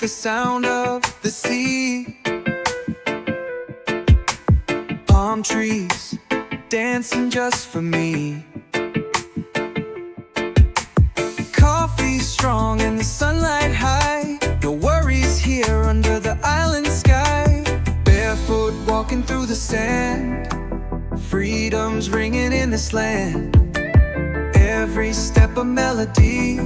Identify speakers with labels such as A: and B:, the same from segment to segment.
A: the sound of the sea. Palm trees dancing just for me. Coffee strong and the sunlight high. No worries here under the island sky. Barefoot walking through the sand. Freedom's ringing in this land. Every step a melody.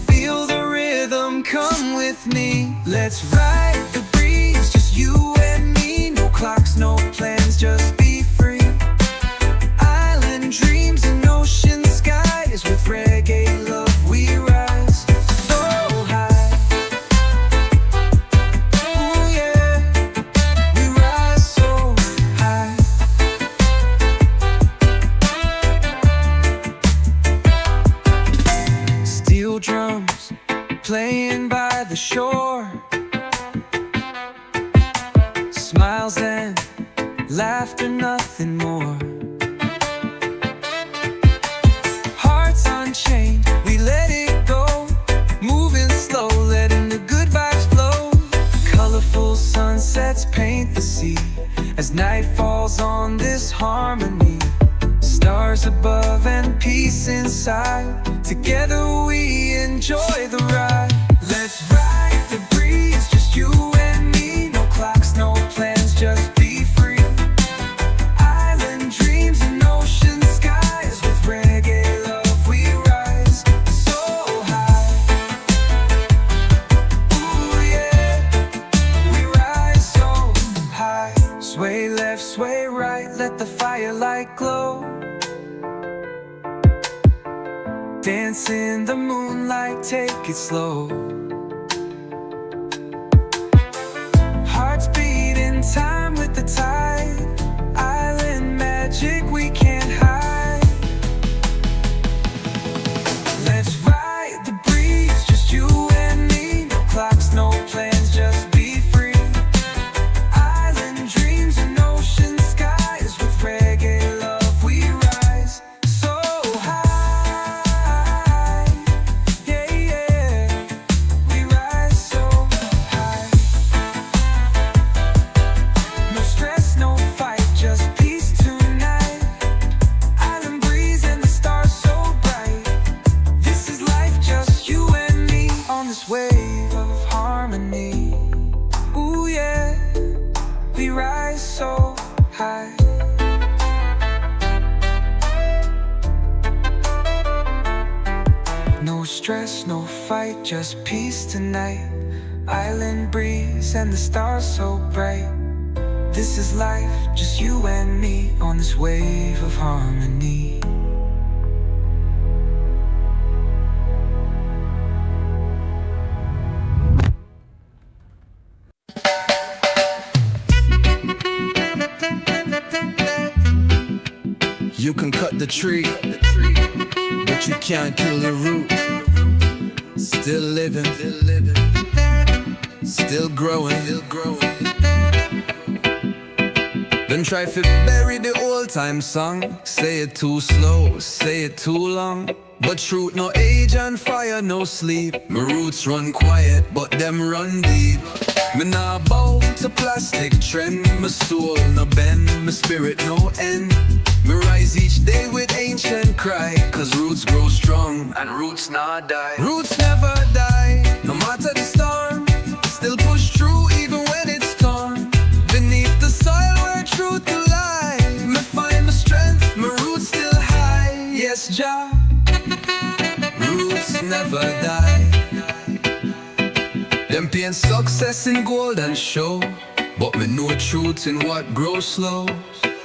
A: Feel the rhythm, come with me. Let's ride the breeze, just you and me. No clocks, no plans, just be free. Island dreams and ocean skies. With reggae love we rise so high. Ooh yeah, we rise so high. Steel drums playing by the shore. Smiles and laughter, nothing more. Hearts unchained, we let it go. Moving slow, letting the good vibes flow. Colorful sunsets paint the sea as night falls on this harmony. Stars above and peace inside. Together we enjoy the ride. Let's ride the breeze, just you and me. No clocks, no plans, just be free. Island dreams and ocean skies. With reggae love we rise so high. Ooh yeah, we rise so high. Sway left, sway right, let the firelight glow. Dance in the moonlight, take it slow. Hearts beat in time with the tide. Island magic we can't hide. Let's ride the breeze, just you and me. No clocks, no plans, just be free. Island dreams and ocean skies. With reggae love we rise so high. Wave of harmony. Ooh yeah, we rise so high. No stress, no fight, just peace tonight. Island breeze and the stars so bright. This is life, just you and me on this wave of harmony.
B: You can cut the tree, but you can't kill the root. Still living, still growing. Don't try to bury the old time song. Say it too slow, say it too long. But truth no age and fire no sleep. My roots run quiet, but them run deep. Me nah bow to plastic trend. My soul no bend, my spirit no end. Me rise each day with ancient cry. Cause roots grow strong and roots not die. Roots never die, no matter the storm. Still push through even when it's torn. Beneath the soil where truth will lie. Me find my strength, my roots still high. Yes, Jah, roots never die. Them paint success in gold and show, but me know truth in what grows slow.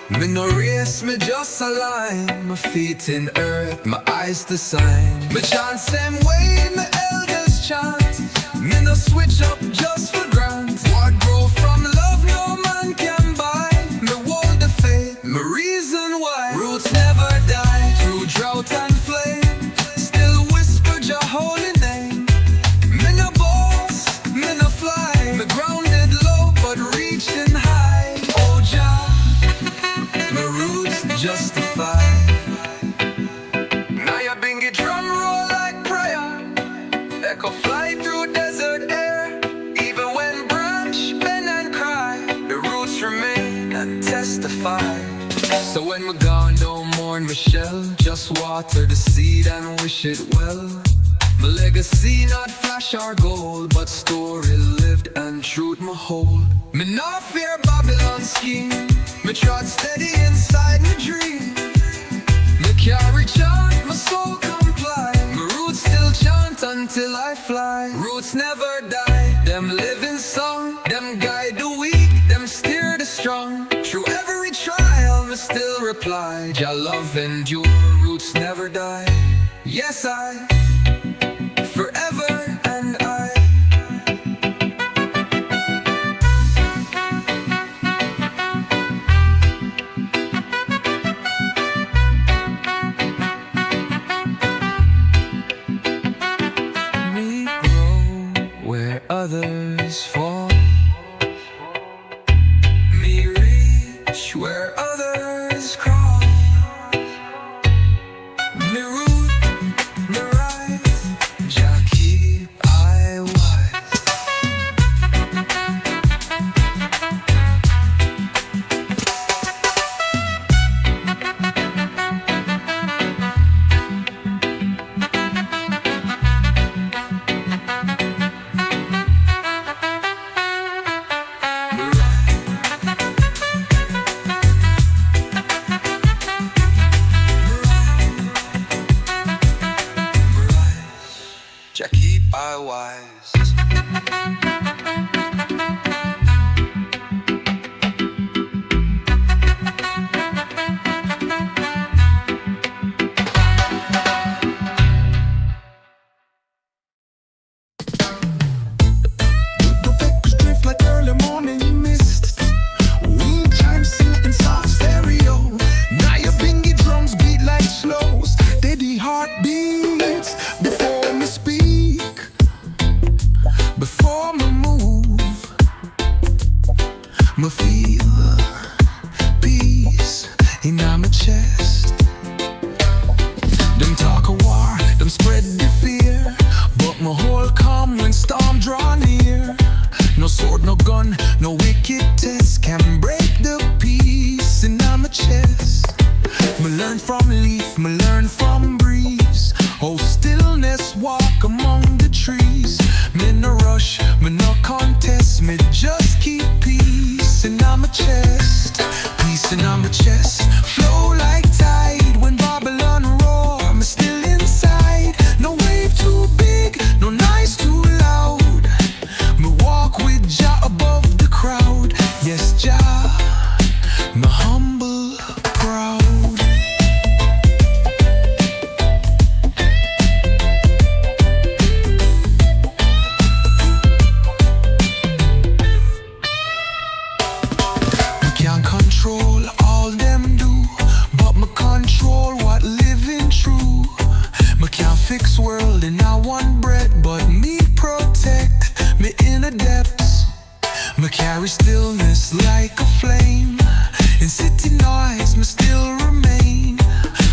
B: Me no race, me just align. My feet in earth, my eyes the sign. Me chant same way my elders chant. Me no switch up just for grant. What grow from love no man can buy. Me hold the faith, my reason why. Roots never die through drought and flame. Still whisper Jah holy name. Me no boss, me no fly. Me grounded low but reaching high. Oh Jah, my roots justify. Nyabinghi drum roll like prayer. Echo fly through desert air. fire. So when we're gone, don't mourn Michelle, just water the seed and wish it well. My legacy not flash or gold, but story lived and truth my hold. Me not fear Babylon's scheme, me trod steady inside my dream. Me carry chant, my soul comply, my roots still chant until I fly. Roots never die, them live in song, them guide the weak, them steer the strong. Through every trial, me still reply, Jah love endure, roots never die. Yes, I forever and I. Me grow where others fall, me reach where others crawl, me root, me rise, Jah keep I wise. Jah keep I wise.
A: Perfect drift like early morning mist. Wind chimes sing in soft stereo. Nyabinghi drums beat like slow, steady heartbeats. Before me speak, before me move, me feel peace in my chest. Them talk of war, them spread the fear, but my whole calm when storm draw near. No sword, no gun, no wicked test can break the peace in my chest. Me learn from leaf, me learn from breeze. Oh, stillness walk among the trees. Me no rush, me no contest, me just keep peace in my chest. Peace in my chest, flow like tide when Babylon roar. Me still inside, no wave too big, no noise too loud. Me walk with Jah above the crowd. Yes, Jah, me humble, proud. Can't control all them do, but me control what living true. Me can't fix world in a one breath, but me protect me inner depths. Me carry stillness like a flame. In city noise, me still remain.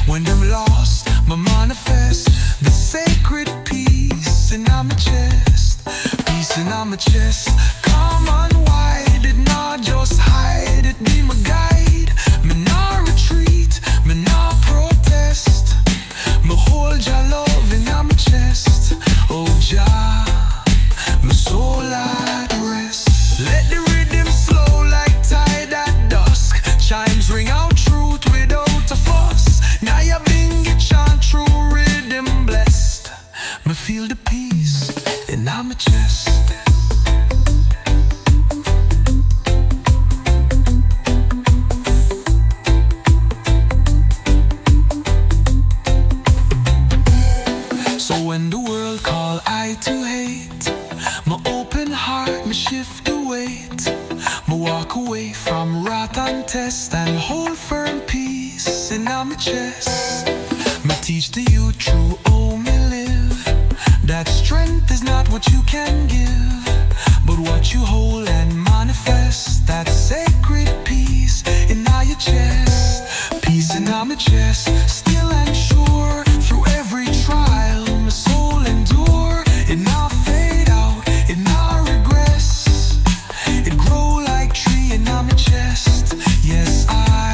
A: When them lost, me manifest the sacred peace in my chest. Peace in my chest. Come on, wide it, not just hide it. Be my guide. Me not retreat, me not protest. Me hold Jah love in my chest. Oh Jah, my soul at rest. Let the rhythm slow like tide at dusk. Chimes ring out truth without a fuss. Nyabinghi chant true rhythm blessed. Me feel the peace in my chest. So when the world call I to hate, my open heart, me shift the weight. Me walk away from wrath and test and hold firm peace in my chest. Me teach the youth true, oh me live, that strength is not what you can give, but what you hold and manifest. That sacred peace in your chest. Peace in my chest, still and sure. Through every trial, my soul endure. It not fade out, it not regress. It grow like tree in my chest. Yes, I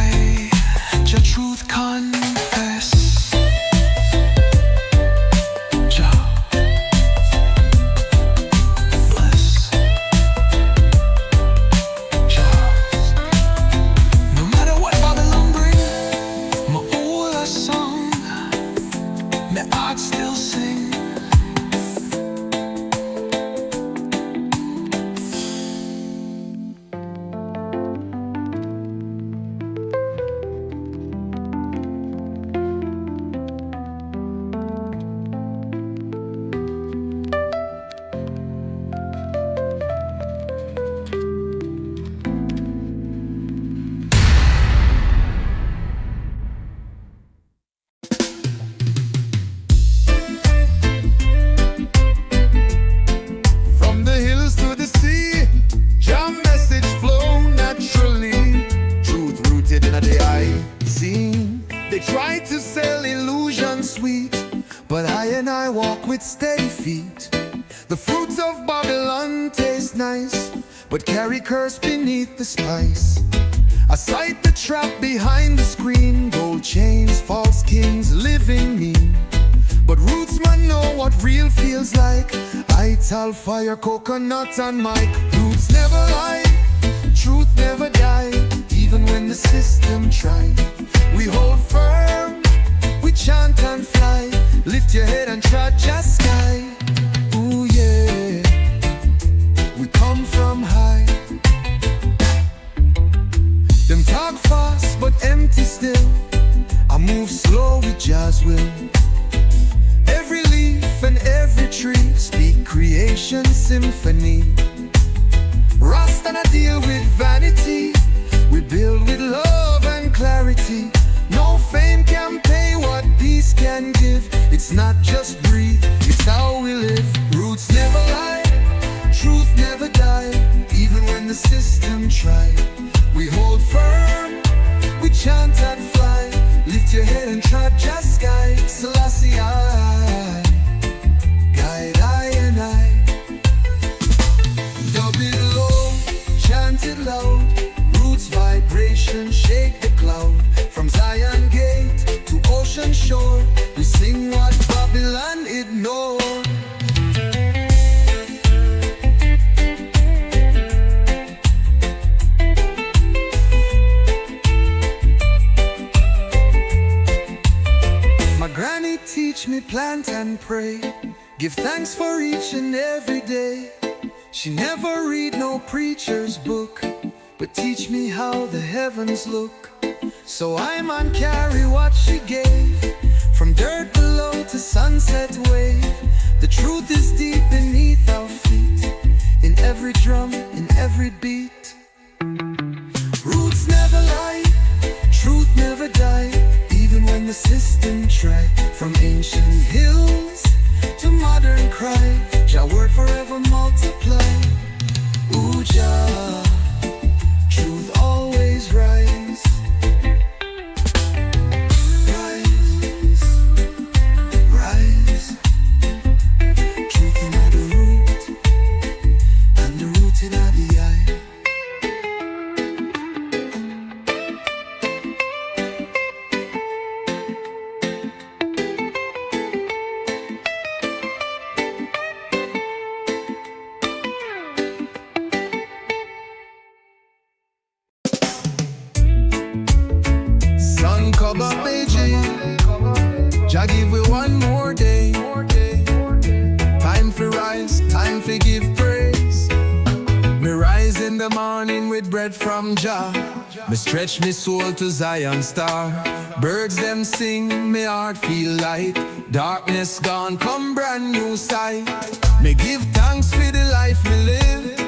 A: with steady feet. The fruits of Babylon taste nice, but carry curse beneath the spice. I sight the trap behind the screen, gold chains, false kings, living mean. But Rootsman know what real feels like. Ital, fire, coconut and mic. Roots never lie, truth never die. Even when the system try, we hold firm, we chant and fly. Lift your head and trudge a sky. Ooh yeah, we come from high. Them talk fast but empty still. I move slow with jazz will. Every leaf and every tree speak creation symphony. Rasta not deal with vanity, we build with love and clarity. No fame can pay what peace can give. It's not just breathe, it's how we live. Roots never lie, truth never die. Even when the system try, we hold firm, we chant and fly. Lift your head and trudge a sky. Selassie I, guide I and I. Dub it low, chant it loud. Roots vibration shake the cloud. From Zion gate to ocean shore, we sing what Babylon ignored. My granny teach me plant and pray, give thanks for each and every day. She never read no preacher's book, but teach me how the heavens look. So I man carry what she gave, from dirt below to sunset wave. The truth is deep beneath our feet, in every drum, in every beat. Roots never lie, truth never die. Even when the system try, from ancient hills to modern cry, Jah word forever multiply. Ooh Jah, truth always rise. Rise, rise. Truth in the root, and the root in the eye. Cover Beijing, Jah give we one more day. Time for rise, time for give praise. Me rise in the morning with bread from Jah. Me stretch me soul to Zion star. Birds them sing, me heart feel light. Darkness gone, come brand new sight. Me give thanks for the life me live,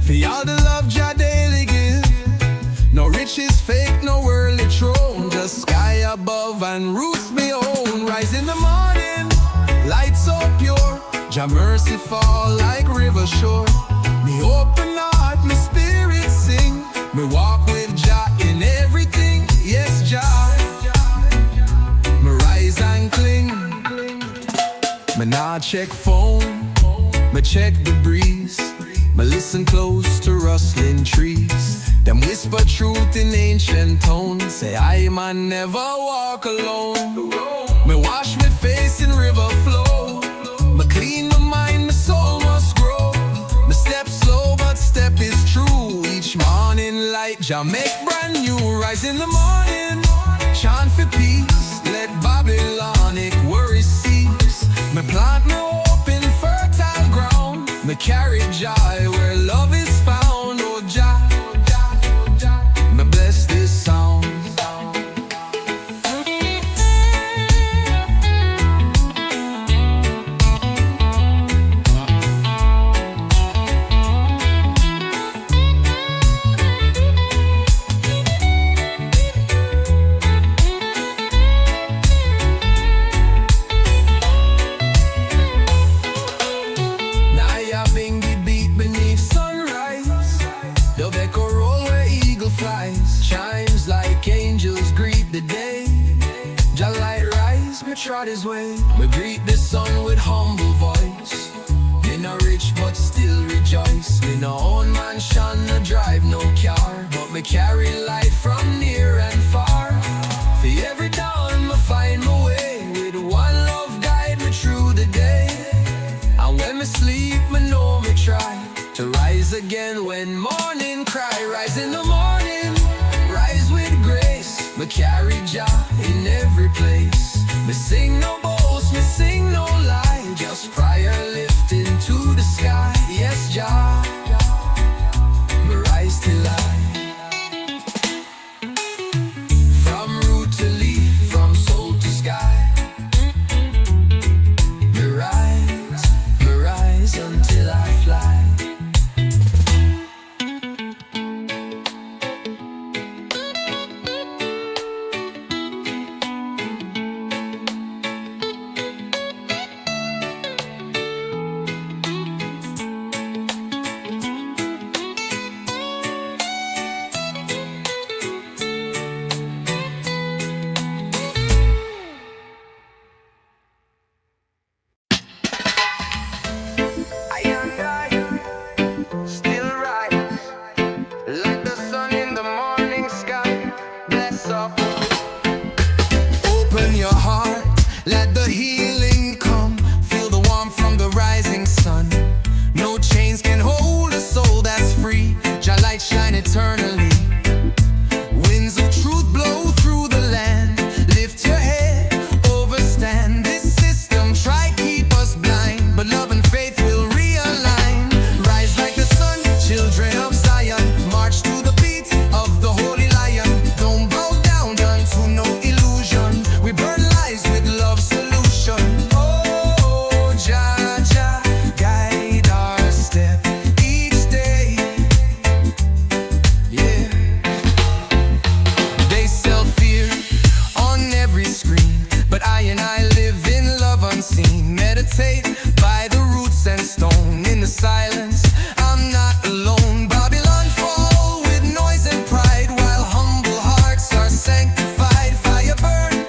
A: for all the love Jah daily give. No riches fake, no worldly throne, just sky above and roots me own. Rise in the morning, light so pure, Jah mercy fall like river shore. Me open heart, me spirit sing, me walk with Jah in everything. Yes Jah, me rise and cling. Me nah check phone, me check the breeze. Me listen close to rustling trees. Them whisper truth in ancient tones. Say I man never walk alone. Me wash me face in river flow. Me clean my mind, my soul must grow. Me step slow but step is true. Each morning light Jah make brand new. Rise in the morning, chant for peace. Let Babylonic worries cease. Me plant me hope in fertile ground. Me carry joy where love is found. Oh Jah, me bless this sound. Nyabinghi beat beneath sunrise. The echo roll where eagle flies. Chimes like angels greet the day. Jah light rise, me trot his way. Me greet the sun with humble voice.
B: rejoice. Me no own mansion, no drive no car, but me carry light from near and far. For every dawn, me find my way, with one love guide me through the day. And when me sleep, me know me try to rise again when morning cry. Rise in the morning, rise with grace. Me carry Jah in every place. Me sing no boast, me sing no lie, just prayer lifting to the sky. Yes, Jah, me rise till I. From root to leaf, from soul to sky. Me rise until I fly. Open your heart, let the healing come. Feel the warmth from the rising sun. No chains can hold a soul that's free. Jah light shine eternally. Winds of truth blow through the land. Lift your head, overstand. This system try keep us blind, but love and faith will realign. Rise like the sun, children of Zion. March to the beat of the holy lion. Don't bow down to no illusion. We burn lies with love's solution. Oh, Jah, Jah, guide our step each day. Yeah. They sell fear on every screen, but I live in love unseen. Meditate by the roots and stone. In the silence, I'm not alone. Babylon fall with noise and pride, while humble hearts are sanctified. Fire burn,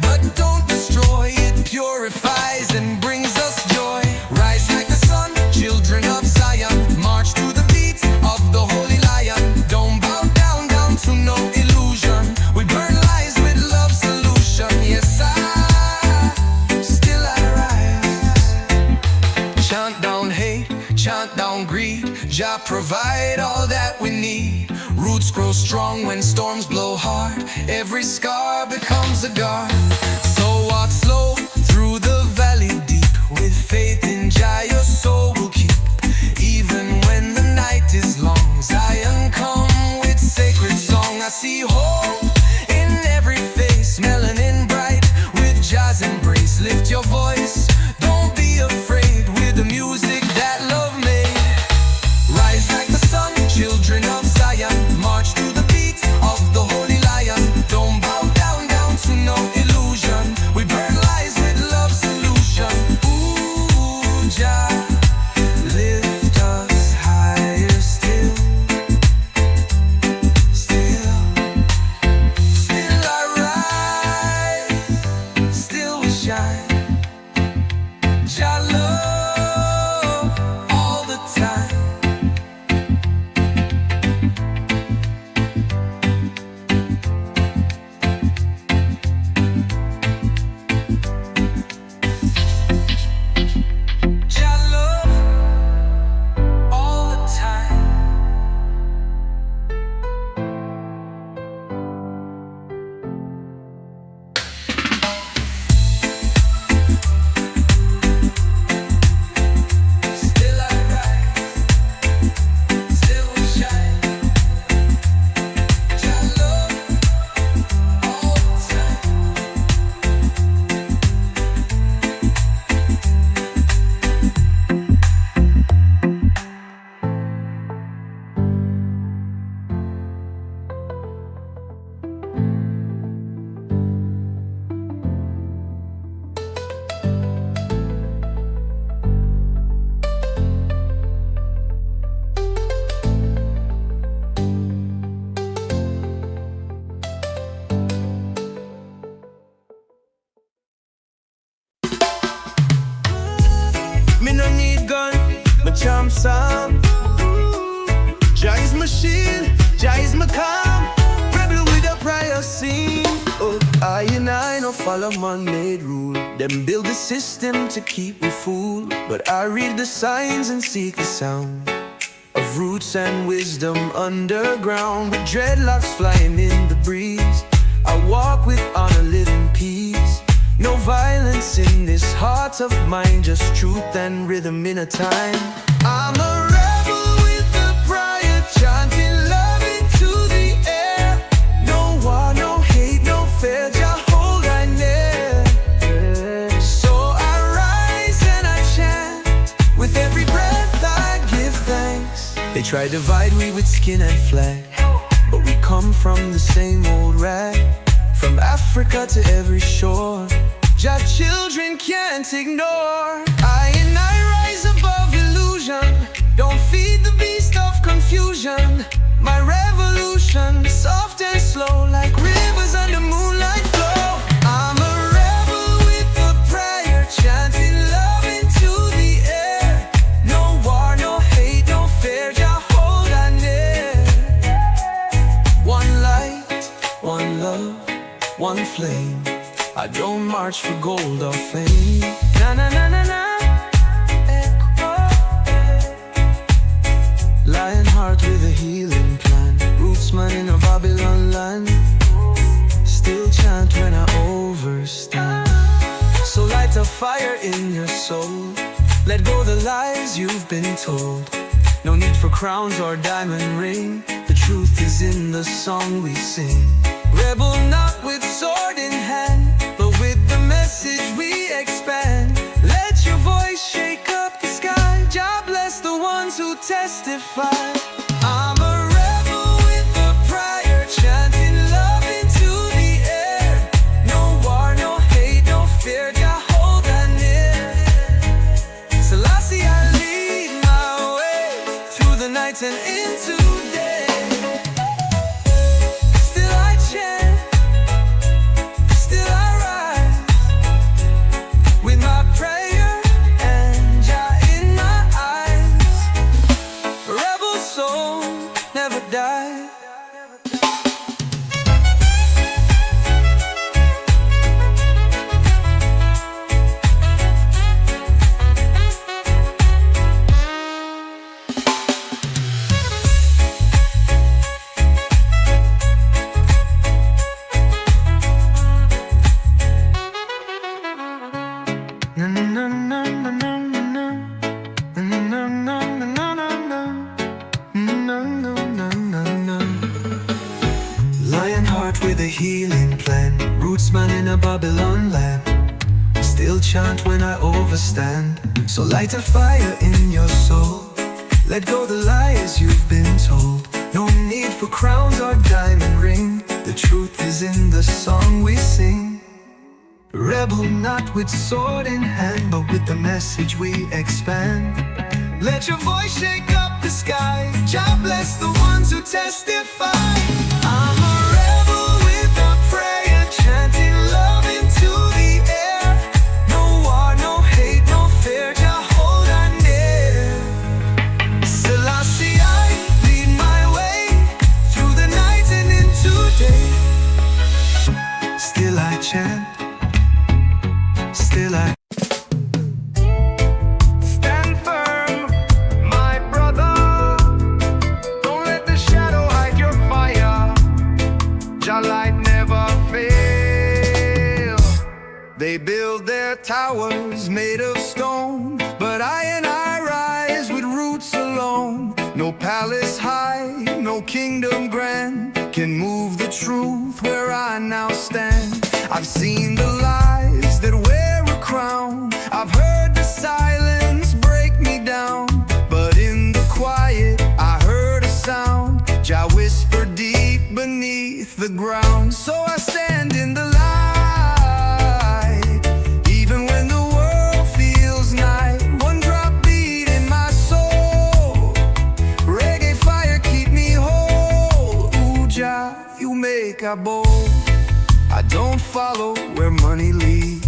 B: but don't destroy. It purifies and brings us joy. Rise like the sun, children of Zion. March to the beat of the holy lion. Don't bow down to no illusion. We burn lies with love's solution. Yes, still I rise. Chant down hate, chant down greed. Jah provide all that we need. Roots grow strong when storms blow hard. Every scar becomes a guard. So walk slow through the valley deep. With faith in Jah, your soul will keep. Even when the night is long, Zion come with sacred song. I see hope in every face, melanin bright with Jah's embrace. Lift your voice, don't be afraid, with the music that love made. Rise like the sun, children of Zion. March to the beat of the holy lion. Don't bow down to no illusion. We burn lies with love's solution. Ooh, Jah,
A: calm, rebel with a prior scene. Oh, I and I no follow man-made rule. Them build the system to keep me fooled, but I read the signs and seek the sound of roots and wisdom underground. With dreadlocks flying in the breeze, I walk with honor, live in peace. No violence in this heart of mine, just truth and rhythm in a time. I'm a rebel with the prior, chanting love into the air. No war, no hate, no fear, just hold I near. So I rise and I chant, with every breath I give thanks. They try to divide me with skin and flag, but we come from the same old rag. From Africa to every shore, Jah children can't ignore. I and I rise above illusion, don't feed the beast of confusion. My revolution, soft and slow, like rivers under moonlight flow. I'm a rebel with a prayer, chanting love into the air. No war, no hate, no fear, Jah hold I near. One light, one love, one flame. I don't march for gold or fame. Na na na na na. Lion heart with a healing plan. Rootsman in a Babylon land. Still chant when I overstand. So light a fire in your soul. Let go the lies you've been told. No need for crowns or diamond ring. The truth is in the song we sing. Rebel not with sword in hand, but with the message we expand. Let your voice shake up the sky. Jah bless the ones who testify. I'm a rebel with a prayer, chanting love into the air. No war, no hate, no fear, Jah hold I near. Selassie I lead my way through the night and into day. With a healing plan, Rootsman in a Babylon land. Still chant when I overstand. So light a fire in your soul. Let go the lies you've been told. No need for crowns or diamond ring. The truth is in the song we sing. Rebel not with sword in hand, but with the message we expand. Let your voice shake up the sky. Jah bless the ones who testify. I'm a rebel with a prayer, chanting love into the air. No war, no hate, no fear, Jah hold I near. Selassie I lead my way through the night and into day. Still I chant, still I They build their towers made of stone, but I and I rise with roots alone. No palace high, no kingdom grand can move the truth where I now stand. I've seen the lies that wear a crown. I've heard the silence break me down, but in the quiet I heard a sound. Jah whispered deep beneath the ground. So I stand in the light, I don't follow where money leads.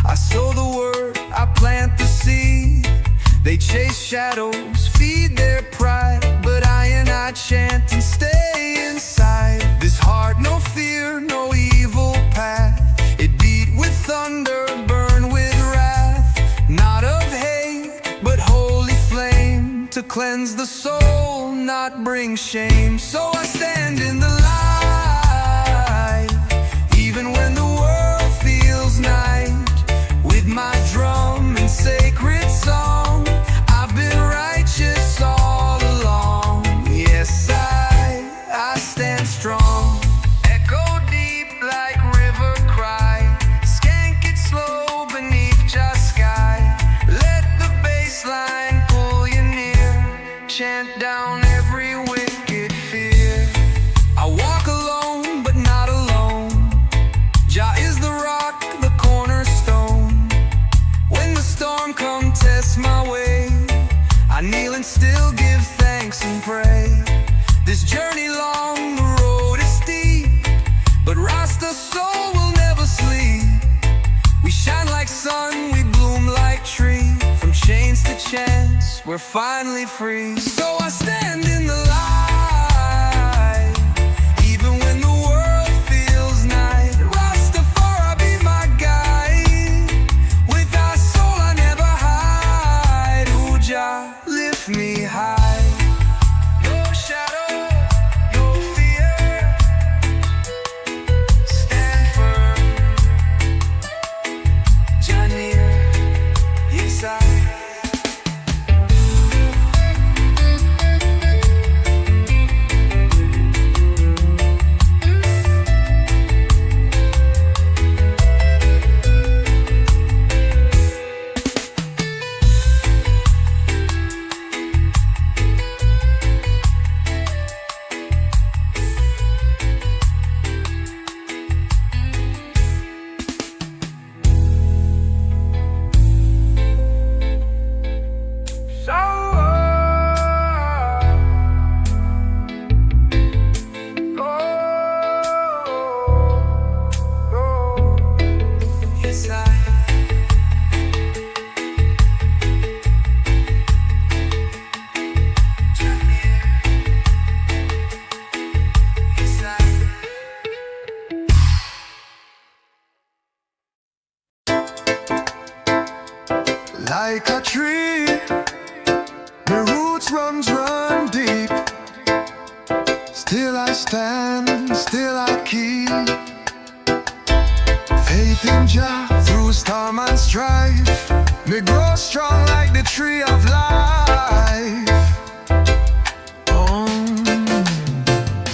A: I sow the word, I plant the seed. They chase shadows, feed their pride, but I and I chant and stay in cleanse the soul, not bring shame. So I stand in the light, even when the world feels night. With my drum and sacred song, I've been righteous all along. Yes, I stand strong. Echo deep like river cry, skank it slow beneath just sky. Let the bassline pull you near, chant down every wicked fear. I walk alone, but not alone. Jah is the rock, the cornerstone. When the storm come test my way, I kneel and still give thanks and pray. This journey long, the road is steep, but Rasta's soul will never sleep. We shine like sun, we bloom like tree. From chains to chants, we're finally free. So I stand in the light, even when the world feels night. Rastafari be my guide. With our soul I never hide. Ooh, Jah, lift me high. No shadow, no fear. Stand firm. Jah near, yes I.
C: Like a tree, the roots run deep. Still I stand, still I keep faith in Jah through storm and strife. Me grow strong like the tree of life.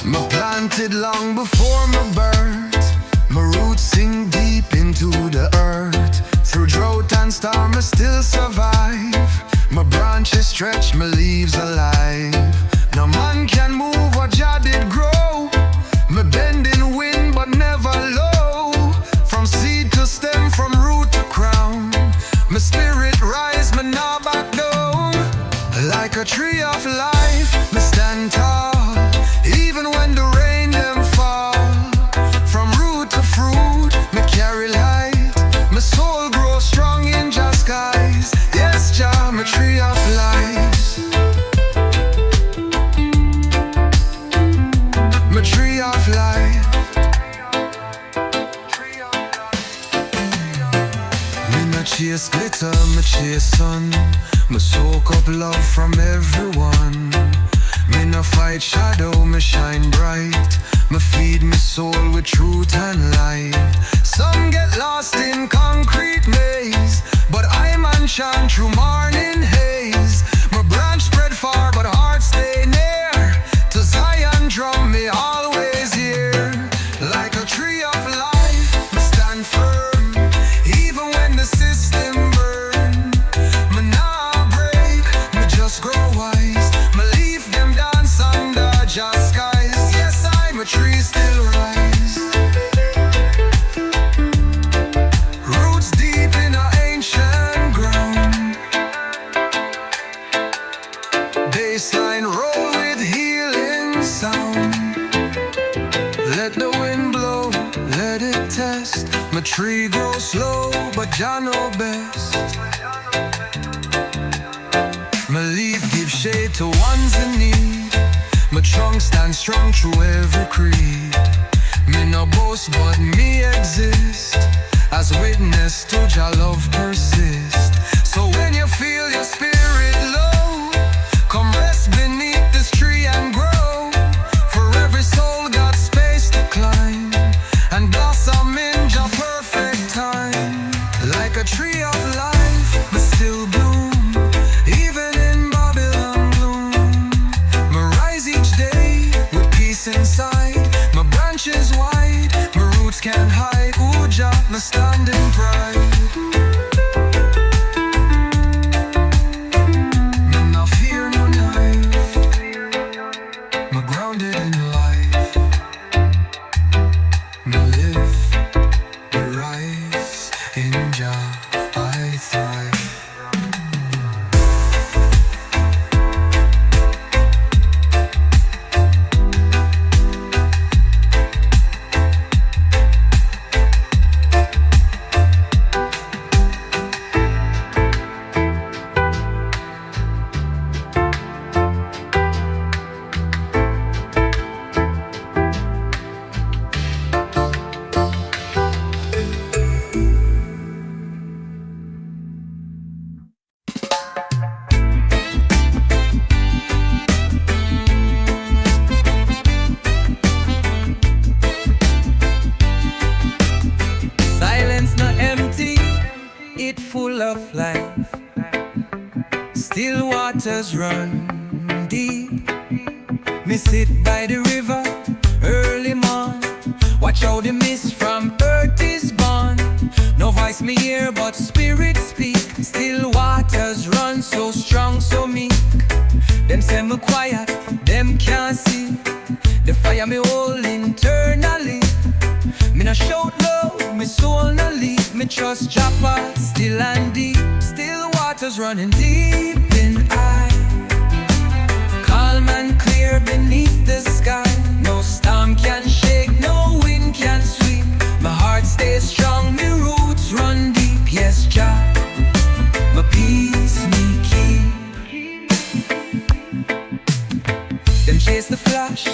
C: Me planted long before my birth. My roots sink deep into the earth. Through drought and storm I still survive. My branches stretch, my leaves alive. No man can move what Jah did grow. Me bend in wind but never low. From seed to stem, from root to crown. My spirit rise, me nah back down. Like a tree of life, me stand tall. Even when the rain them fall. From root to fruit, me carry light. My soul grows strong in Jah skies. Yes, Jah, my tree of life. My tree of life. Me no chase glitter, me chase sun. Me soak up love from everyone. Me no fight shadow, me shine bright. Me feed me soul with truth and light. Some get lost in concrete maze, but I man shine through morning haze. My branch spread far, but heart stay near. To Zion drum me always here. Like a tree of life, me stand firm. Even when the system burn, me nah break, me just grow wise. Me leave them dance under Jah skies. Yes, I'm a tree still rise. Roots deep in our ancient ground. Bassline roll with healing sound. Let the wind blow, let it test. My tree grows slow, but Jah know best. My leaf give shade to ones in need. My trunk stands strong through every creed. Me no boast, but me exist as witness to Jah love persist. So when you feel your spirit low, come
A: waters run deep. Me sit by the river early morn, watch how the mist from earth is born. No voice me hear but spirit speak. Still waters run so strong, so meek. Them say me quiet, them can't see the fire me hold internally. Me no shout low, me soul no leak. Me trust Japa, still and deep. Still waters running deep in I. Calm and clear beneath the sky. No storm can shake, no wind can sweep. My heart stays strong, me roots run deep. Yes, Jah, my peace me keep. Them chase the flash,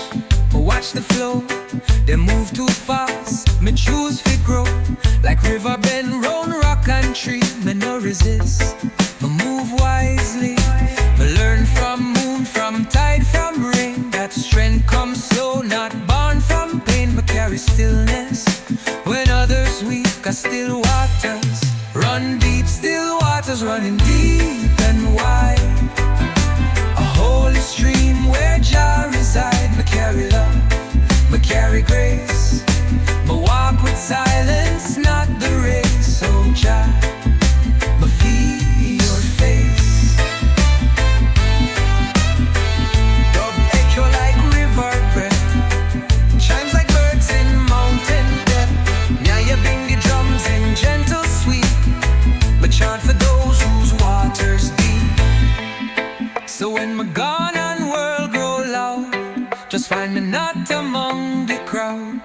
A: watch the flow. They move too fast, me choose fi grow. Like river bend round rock and tree. Me no resist, me move wisely. Me learn from moon, from tide, from rain. That strength comes slow, not born from pain. Me carry stillness when others weak. I still waters run deep, still waters running deep and wide. A holy stream where Jah reside. Me carry love, me carry grace. Me walk with silence, not the race. So Jah, me feel your face. Dub echo like river breath, chimes like birds in mountain depth. Nyabinghi drums in gentle sweep, but chant for those whose waters deep. So when me gone and world grow loud, just find me not among the crowd.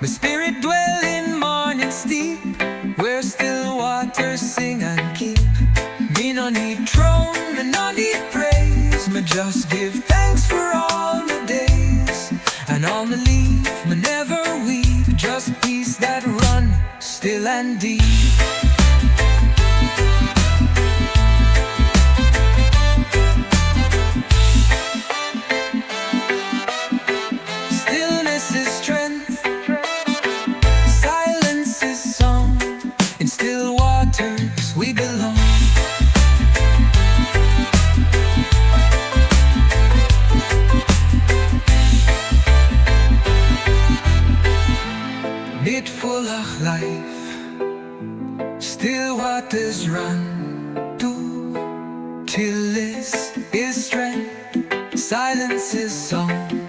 A: My spirit dwell in morning steep, where still waters sing and keep. Me no need throne, me no need praise. Me just give thanks for all my days. And all me leave, me never weep. Just peace that run still and deep. We belong. Bit full of life, still waters run to. Till this is strength, silence is song.